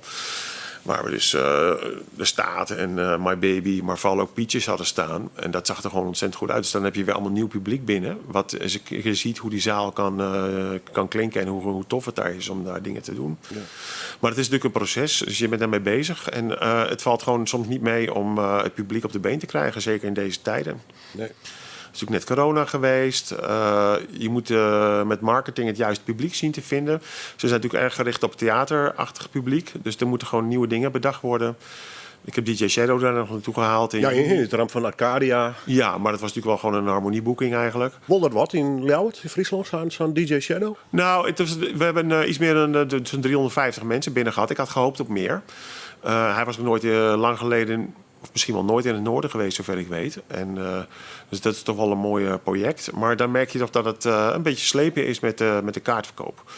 Waar we dus De Staat en My Baby, maar vooral ook Peaches hadden staan. En dat zag er gewoon ontzettend goed uit. Dus dan heb je weer allemaal nieuw publiek binnen. Je ziet hoe die zaal kan klinken en hoe tof het daar is om daar dingen te doen. Ja. Maar het is natuurlijk een proces, dus je bent daarmee bezig. En het valt gewoon soms niet mee om het publiek op de been te krijgen, zeker in deze tijden. Nee. Het is natuurlijk net corona geweest. Je moet met marketing het juiste publiek zien te vinden. Ze zijn natuurlijk erg gericht op theaterachtig publiek. Dus er moeten gewoon nieuwe dingen bedacht worden. Ik heb DJ Shadow daar nog naartoe gehaald. Ja, in het ramp van Arcadia. Ja, maar dat was natuurlijk wel gewoon een harmonieboeking eigenlijk. Wil dat wat in Ljouwert, in Friesland, zo'n DJ Shadow? Nou, we hebben iets meer dan zo'n 350 mensen binnen gehad. Ik had gehoopt op meer. Hij was nog nooit lang geleden... Of misschien wel nooit in het noorden geweest, zover ik weet. En, dus dat is toch wel een mooi project. Maar dan merk je toch dat het een beetje slepen is met de kaartverkoop.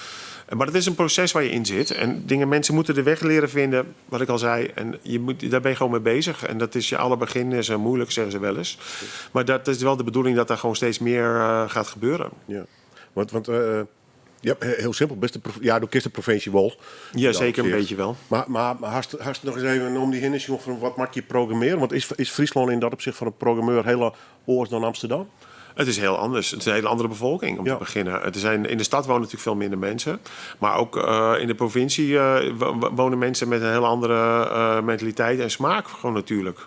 Maar het is een proces waar je in zit. En mensen moeten de weg leren vinden, wat ik al zei. En daar ben je gewoon mee bezig. En dat is je alle begin is moeilijk, zeggen ze wel eens. Maar dat is wel de bedoeling dat daar gewoon steeds meer gaat gebeuren. Ja, want ja, heel simpel. Door kiest de provincie wel. Ja, zeker een beetje wel. Maar haast nog eens even om die hindernis van wat maak je programmeren? Want is Friesland in dat opzicht van een programmeur heel anders dan Amsterdam? Het is heel anders. Het is een hele andere bevolking om te beginnen. In de stad wonen natuurlijk veel minder mensen. Maar ook in de provincie wonen mensen met een heel andere mentaliteit en smaak gewoon natuurlijk.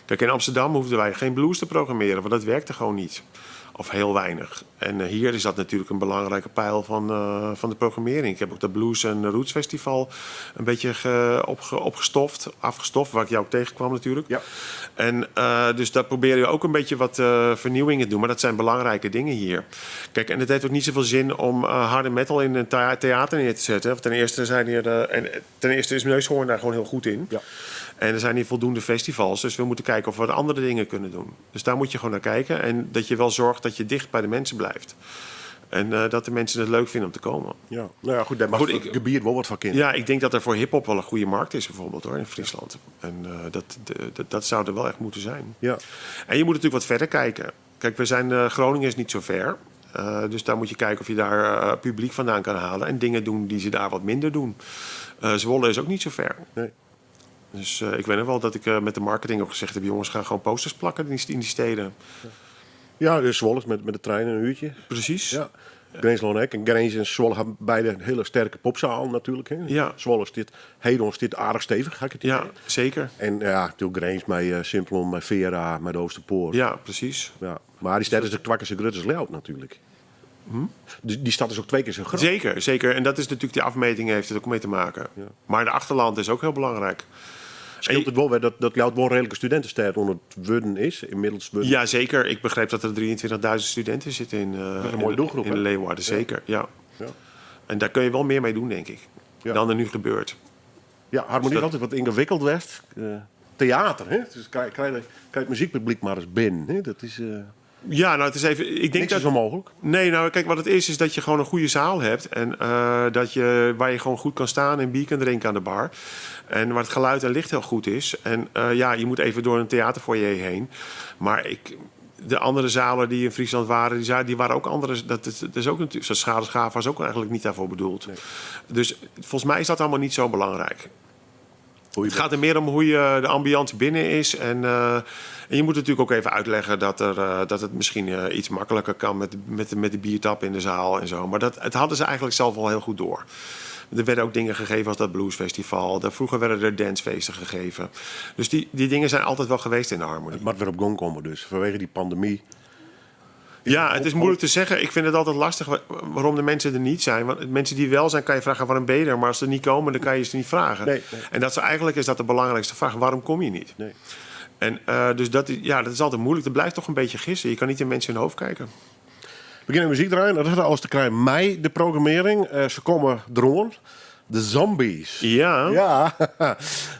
Kijk, in Amsterdam hoefden wij geen blues te programmeren, want dat werkte gewoon niet. Of heel weinig. En hier is dat natuurlijk een belangrijke pijl van de programmering. Ik heb ook dat Blues en Roots Festival een beetje afgestoft, waar ik jou ook tegenkwam natuurlijk. Ja. En dus daar proberen we ook een beetje wat vernieuwingen te doen. Maar dat zijn belangrijke dingen hier. Kijk, en het heeft ook niet zoveel zin om harde metal in een theater neer te zetten. Ten eerste is Neushoorn daar gewoon heel goed in. Ja. En er zijn hier voldoende festivals, dus we moeten kijken of we andere dingen kunnen doen. Dus daar moet je gewoon naar kijken. En dat je wel zorgt dat je dicht bij de mensen blijft. En dat de mensen het leuk vinden om te komen. Ja, nou ja, goed, daar mag het gebied wel wat van kinderen. Ja, ik denk dat er voor hiphop wel een goede markt is, bijvoorbeeld hoor, in Friesland. En dat zou er wel echt moeten zijn. Ja. En je moet natuurlijk wat verder kijken. Kijk, Groningen is niet zo ver. Dus daar moet je kijken of je daar publiek vandaan kan halen. En dingen doen die ze daar wat minder doen. Zwolle is ook niet zo ver. Nee. Dus ik weet nog wel dat ik met de marketing ook gezegd heb... jongens, ga gewoon posters plakken in die steden. Ja, dus Zwolle met de trein een uurtje. Precies. Ja. Greensloon en Greens en Zwolle hebben beide een hele sterke popzaal natuurlijk. Hè. Ja. Zwolle is dit aardig stevig, ga ik het Ja, zeker. En ja, natuurlijk Greens met Simplon, met Vera, met Oosterpoort. Ja, precies. Ja. Maar die stad is de kwakkerse grutters Ljouwert natuurlijk. Die stad is ook 2 keer zo groot. Zeker, zeker. En dat is natuurlijk, die afmeting heeft het ook mee te maken. Maar de achterland is ook heel belangrijk. Scheelt het wel weer dat jouw wel redelijke studentenstad onder het worden is, inmiddels worden? Ja, zeker. Ik begreep dat er 23.000 studenten zitten in, een mooie doelgroep, in hè? Leeuwarden. Zeker, ja. Ja. En daar kun je wel meer mee doen, denk ik. Ja. Dan er nu gebeurt. Ja, harmonie is altijd wat ingewikkeld werd. Theater, hè? Dus krijg je het muziekpubliek maar eens binnen. Hè? Dat is Ja, nou, het is even... Ik denk niks dat is onmogelijk. Nee, nou kijk, wat het is dat je gewoon een goede zaal hebt. En waar je gewoon goed kan staan en bier kan drinken aan de bar. En waar het geluid en licht heel goed is. En je moet even door een theaterfoyer heen. Maar de andere zalen die in Friesland waren, die waren ook andere. Dat is ook natuurlijk. Zoals Schade was ook eigenlijk niet daarvoor bedoeld. Nee. Dus volgens mij is dat allemaal niet zo belangrijk. Het gaat er meer om hoe de ambiance binnen is. En je moet natuurlijk ook even uitleggen dat het misschien iets makkelijker kan met de biertap in de zaal en zo. Maar het hadden ze eigenlijk zelf wel heel goed door. Er werden ook dingen gegeven als dat bluesfestival. Vroeger werden er dancefeesten gegeven. Dus die dingen zijn altijd wel geweest in de harmonie. Het moet weer op gang komen dus, vanwege die pandemie. Ja, het is moeilijk te zeggen. Ik vind het altijd lastig waarom de mensen er niet zijn. Want mensen die wel zijn, kan je vragen waarom ben je er? Maar als ze er niet komen, dan kan je ze niet vragen. Nee. En eigenlijk is dat de belangrijkste vraag. Waarom kom je niet? Nee. En dus dat is altijd moeilijk. Het blijft toch een beetje gissen. Je kan niet in mensen in hun hoofd kijken. We beginnen muziek draaien. Dat hadden alles te krijgen. Mei, de programmering. Ze komen droom. De Zombies. Ja. Ja.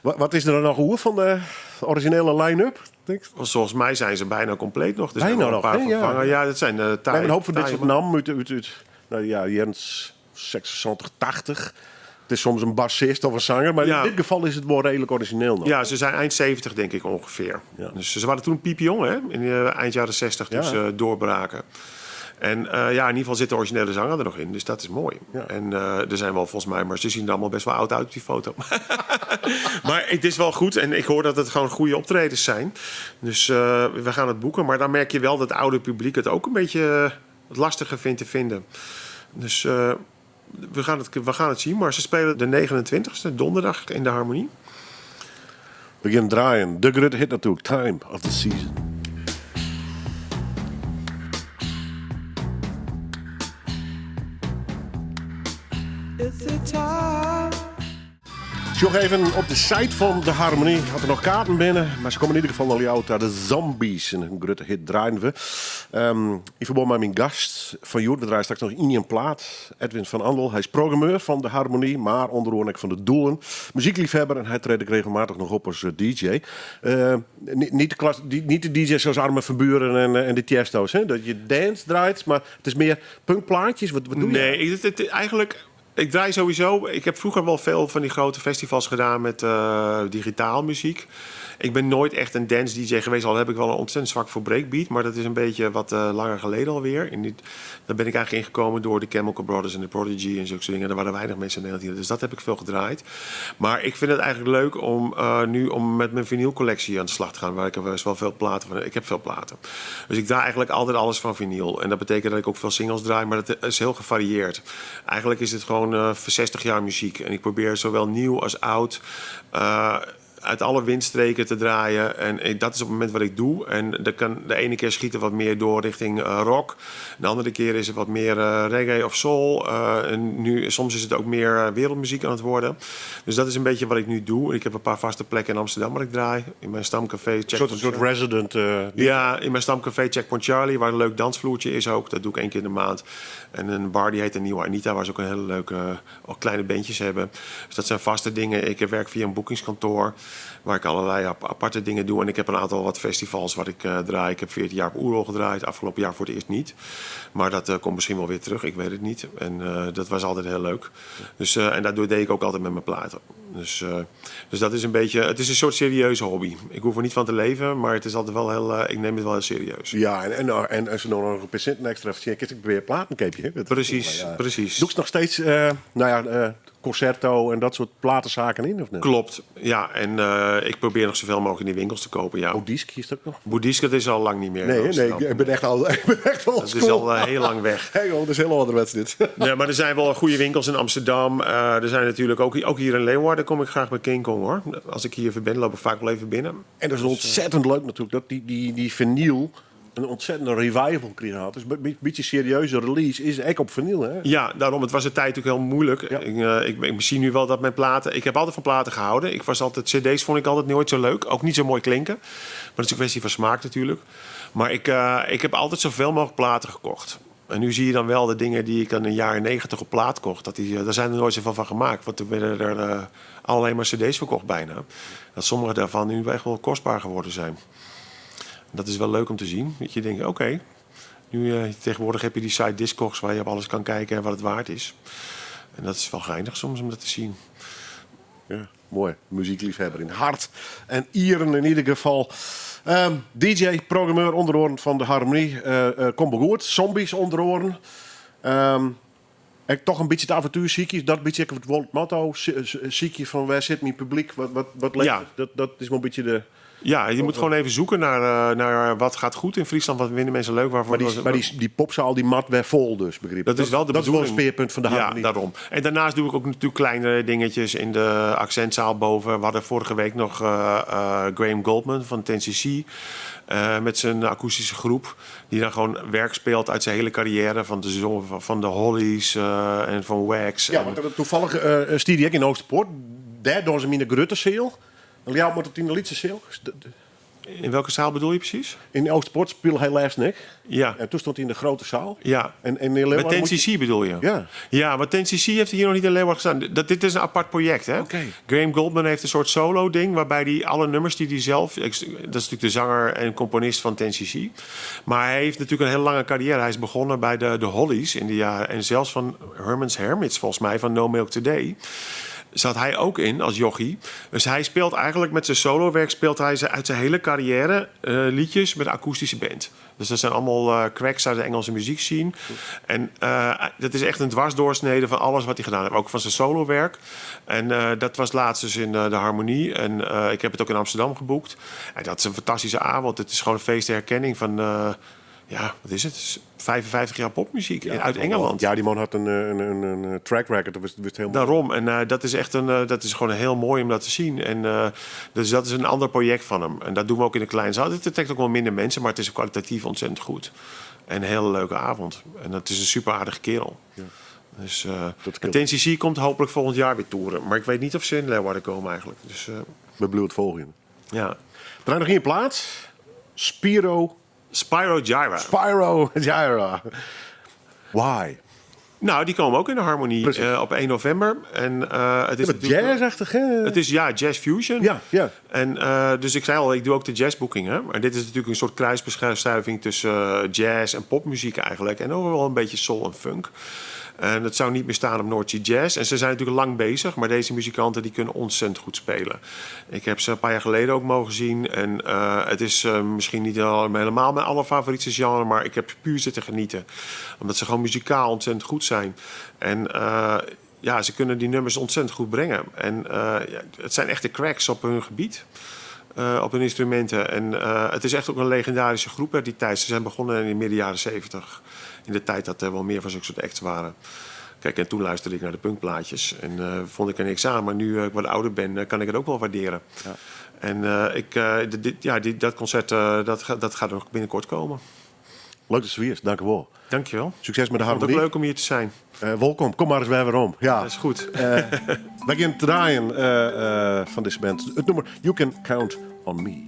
Wat is er dan nog over van de originele line-up? Volgens mij zijn ze bijna compleet nog. Er zijn Bijna nog een paar nog, hè? vervangen. Ja, dat zijn We hebben een hoop van dit soort namen uit jaren 76, 80. Het is soms een bassist of een zanger. Maar in dit geval is het wel redelijk origineel nog. Ja, ze zijn eind 70 denk ik ongeveer. Ja. Dus ze waren toen piepjong, hè? In eind jaren 60 toen ze doorbraken. En in ieder geval zit de originele zanger er nog in. Dus dat is mooi. Ja. En er zijn wel volgens mij... Maar ze zien er allemaal best wel oud uit op die foto. Maar het is wel goed. En ik hoor dat het gewoon goede optredens zijn. Dus we gaan het boeken. Maar dan merk je wel dat het oude publiek het ook een beetje lastiger vindt te vinden. Dus we gaan het zien. Maar ze spelen de 29e, donderdag in de Harmonie. We beginnen draaien. De grote hit natuurlijk. Time of the Season. Nog even op de site van de Harmonie. Had er nog kaarten binnen, maar ze komen in ieder geval naar jou uit. De Zombies. En een grote hit draaien we. In verband met mijn gast van Joert. We draaien straks nog in een plaat. Edwin van Andel. Hij is programmeur van de Harmonie, maar onder andere ook van de Doelen. Muziekliefhebber en hij treedt regelmatig nog op als DJ. Niet de DJ's zoals Armin van Buuren en de Tiesto's. Hè? Dat je dance draait, maar het is meer punkplaatjes. Wat doe je? Nee, eigenlijk... Ik draai sowieso... Ik heb vroeger wel veel van die grote festivals gedaan met digitaal muziek. Ik ben nooit echt een dance DJ geweest. Al heb ik wel een ontzettend zwak voor breakbeat. Maar dat is een beetje wat langer geleden alweer. Daar ben ik eigenlijk ingekomen door de Chemical Brothers en de Prodigy en zulke dingen. Daar waren weinig mensen in Nederland. Dus dat heb ik veel gedraaid. Maar ik vind het eigenlijk leuk om nu met mijn vinylcollectie aan de slag te gaan. Waar ik best wel veel platen van. Ik heb veel platen. Dus ik draai eigenlijk altijd alles van vinyl. En dat betekent dat ik ook veel singles draai. Maar dat is heel gevarieerd. Eigenlijk is het gewoon 60 jaar muziek. En ik probeer zowel nieuw als oud... uit alle windstreken te draaien. En dat is op het moment wat ik doe. En de ene keer schiet er wat meer door richting rock. De andere keer is het wat meer reggae of soul. En soms is het ook meer wereldmuziek aan het worden. Dus dat is een beetje wat ik nu doe. Ik heb een paar vaste plekken in Amsterdam waar ik draai. In mijn stamcafé. Een soort resident. Ja, in mijn stamcafé Checkpoint Charlie. Waar een leuk dansvloertje is ook. Dat doe ik 1 keer in de maand. En een bar die heet de Nieuwe Anita. Waar ze ook een hele leuke kleine bandjes hebben. Dus dat zijn vaste dingen. Ik werk via een boekingskantoor. Waar ik allerlei aparte dingen doe. En ik heb een aantal wat festivals waar ik draai. Ik heb 14 jaar op Oerol gedraaid. Afgelopen jaar voor het eerst niet. Maar dat komt misschien wel weer terug. Ik weet het niet. En dat was altijd heel leuk. Dus, en daardoor deed ik ook altijd met mijn platen. Dus dat is een beetje... Het is een soort serieuze hobby. Ik hoef er niet van te leven. Maar het is altijd wel heel... ik neem het wel heel serieus. Ja, en als je nog een patiënt extra verzekert, ik weer platenkeepje. Precies. Doe je nog steeds... Concerto en dat soort platenzaken in, of niet? Klopt, ja. En ik probeer nog zoveel mogelijk in die winkels te kopen, ja. Boeddhisk is dat nog? Boeddhisk, dat is al lang niet meer. Nee, ik ben echt al dat is al heel lang weg. Hey, dat is heel ouderwets dit. Nee, maar er zijn wel goede winkels in Amsterdam. Er zijn natuurlijk ook hier in Leeuwarden kom ik graag bij King Kong, hoor. Als ik hier even ben, loop ik vaak wel even binnen. En dat is ontzettend leuk natuurlijk, dat die vinyl... een ontzettende revival gehad. Dus een beetje serieuze release is echt op vinyl, hè? Ja, daarom. Het was de tijd natuurlijk heel moeilijk. Ja. Ik zie nu wel dat mijn platen... Ik heb altijd van platen gehouden. CD's vond ik altijd nooit zo leuk. Ook niet zo mooi klinken. Maar dat is een kwestie van smaak natuurlijk. Maar ik heb altijd zoveel mogelijk platen gekocht. En nu zie je dan wel de dingen die ik in de jaren 90 op plaat kocht. Daar zijn er nooit zoveel van gemaakt. Want toen werden er alleen maar cd's verkocht bijna. Dat sommige daarvan nu echt wel kostbaar geworden zijn. Dat is wel leuk om te zien. Dat je denkt, oké. Nu tegenwoordig heb je die site Discogs waar je op alles kan kijken en wat het waard is. En dat is wel geinig soms om dat te zien. Ja, mooi. Muziekliefhebber in hart. En Ieren in ieder geval. DJ, programmeur, onderhoorn van de Harmonie. Kom begoord. Zombies onderhoorn. Toch een beetje het avontuurziekje. Dat beetje het motto. Ziekje van waar zit mijn publiek? Wat leeft? Ja. Dat is wel een beetje de... Ja, je moet gewoon even zoeken naar wat gaat goed in Friesland. Wat vinden mensen leuk? Maar die popzaal, die mat werd vol dus, begreep ik. Dat is wel de dat is wel een bedoeling. speerpunt van de Harmonie. Ja, daarom. En daarnaast doe ik ook natuurlijk kleine dingetjes in de accentzaal boven. We hadden vorige week nog Graham Goldman van 10cc. Met zijn akoestische groep. Die dan gewoon werk speelt uit zijn hele carrière. Van de Hollies en van Wax. Ja, want toevallig stierde ik in Oosterpoort. Daar doen ze in de Gruttenseel. En jou moet het in de Lietse Seel. In welke zaal bedoel je precies? In Oosterpoort speelde hij laatst niks. Ja. En toen stond hij in de grote zaal. Ja. En in Leeuwarden Met moet je- 10cc bedoel je? Ja. Ja, want 10cc heeft hier nog niet in Leeuwarden gestaan. Dit is een apart project, hè? Oké. Graham Goldman heeft een soort solo-ding... waarbij hij alle nummers die hij zelf... Dat is natuurlijk de zanger en componist van 10cc. Maar hij heeft natuurlijk een hele lange carrière. Hij is begonnen bij de Hollies in de jaren... en zelfs van Herman's Hermits, volgens mij, van No Milk Today... zat hij ook in als jochie. Dus hij speelt eigenlijk met zijn solowerk... speelt hij uit zijn hele carrière liedjes met een akoestische band. Dus dat zijn allemaal cracks uit de Engelse muziekscene. En dat is echt een dwarsdoorsnede van alles wat hij gedaan heeft. Ook van zijn solowerk. En dat was laatst dus in de Harmonie. En ik heb het ook in Amsterdam geboekt. En dat is een fantastische avond. Het is gewoon een feest der herkenning van... wat is het? 55 jaar popmuziek uit Engeland. Ja, die man had een track record. Dat was helemaal... Daarom. En dat is echt dat is gewoon heel mooi om dat te zien. En dus dat is een ander project van hem. En dat doen we ook in de kleine zaal. Het trekt ook wel minder mensen, maar het is kwalitatief ontzettend goed. En een hele leuke avond. En het is een super aardige kerel. Ja. Dus de 10cc komt hopelijk volgend jaar weer toeren. Maar ik weet niet of ze in Leeuwarden komen eigenlijk. Dus, Met bloed volgen. ja. Draai nog één plaats. Spyro Gyra. Why? Nou, die komen ook in de Harmonie op 1 november. En, het is natuurlijk- Jazzachtig, hè? Het is jazz fusion. Ja. En dus ik zei al, ik doe ook de jazzboekingen. Maar dit is natuurlijk een soort kruisbestuiving tussen jazz en popmuziek eigenlijk. En ook wel een beetje soul en funk. En het zou niet meer staan op North Sea Jazz. En ze zijn natuurlijk lang bezig, maar deze muzikanten die kunnen ontzettend goed spelen. Ik heb ze een paar jaar geleden ook mogen zien. En het is misschien niet helemaal mijn allerfavoriete genre, maar ik heb puur zitten genieten. Omdat ze gewoon muzikaal ontzettend goed zijn. En ze kunnen die nummers ontzettend goed brengen. En het zijn echte cracks op hun gebied. Op hun instrumenten. En het is echt ook een legendarische groep uit die tijd. Ze zijn begonnen in de midden jaren 70. In de tijd dat er wel meer van zulke soort acts waren. Kijk, en toen luisterde ik naar de punkplaatjes. En vond ik er niks aan. Maar nu ik wat ouder ben, kan ik het ook wel waarderen. Ja. En dat concert dat gaat nog binnenkort komen. Leuk dat ze weer is. Dank u wel. Dankjewel. Succes met de Ik vond het Harmonie. ook leuk om hier te zijn. Welkom. Kom maar eens weer om. Ja. Dat is goed. Wij gaan draaien van deze band. Het nummer You Can Count on Me.